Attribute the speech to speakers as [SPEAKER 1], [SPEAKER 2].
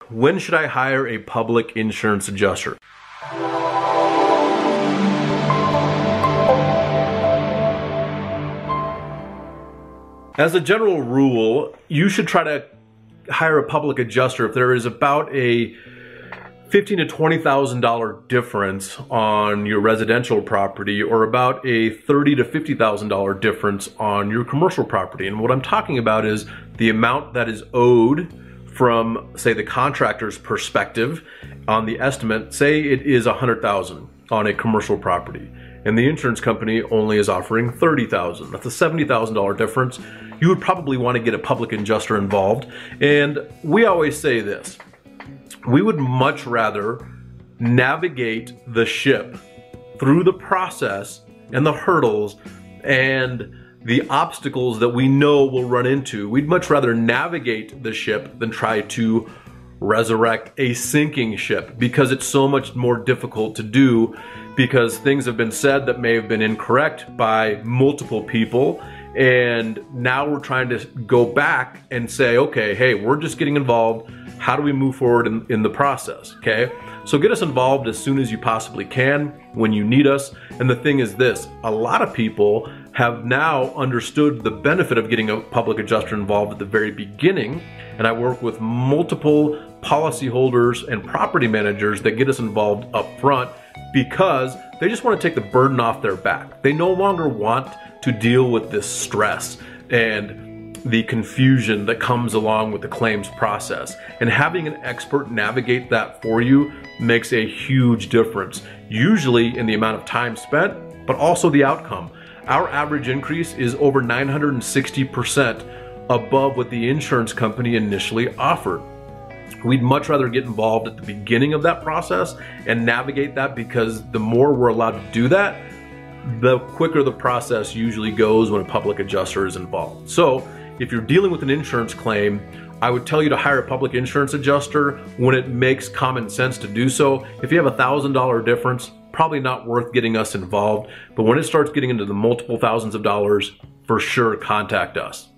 [SPEAKER 1] When should I hire a public insurance adjuster? As a general rule, you should try to hire a public adjuster if there is about a $15,000 to $20,000 difference on your residential property, or about a $30,000 to $50,000 difference on your commercial property. And what I'm talking about is the amount that is owed from, say, the contractor's perspective on the estimate. Say it is $100,000 on a commercial property, and the insurance company only is offering $30,000. That's a $70,000 difference. You would probably want to get a public adjuster involved. And we always say this: we would much rather navigate the ship through the process and the hurdles and the obstacles that we know we'll run into. We'd much rather navigate the ship than try to resurrect a sinking ship, because it's so much more difficult to do, because things have been said that may have been incorrect by multiple people. And now we're trying to go back and say, okay, hey, we're just getting involved. How do we move forward in the process, okay? So get us involved as soon as you possibly can, when you need us. And the thing is this: a lot of people have now understood the benefit of getting a public adjuster involved at the very beginning. And I work with multiple policyholders and property managers that get us involved up front, because they just want to take the burden off their back. They no longer want to deal with this stress and the confusion that comes along with the claims process. And having an expert navigate that for you makes a huge difference, usually in the amount of time spent, but also the outcome. Our average increase is over 960% above what the insurance company initially offered. We'd much rather get involved at the beginning of that process and navigate that, because the more we're allowed to do that, the quicker the process usually goes when a public adjuster is involved. So if you're dealing with an insurance claim, I would tell you to hire a public insurance adjuster when it makes common sense to do so. If you have $1,000 difference, probably not worth getting us involved. But when it starts getting into the multiple thousands of dollars, for sure contact us.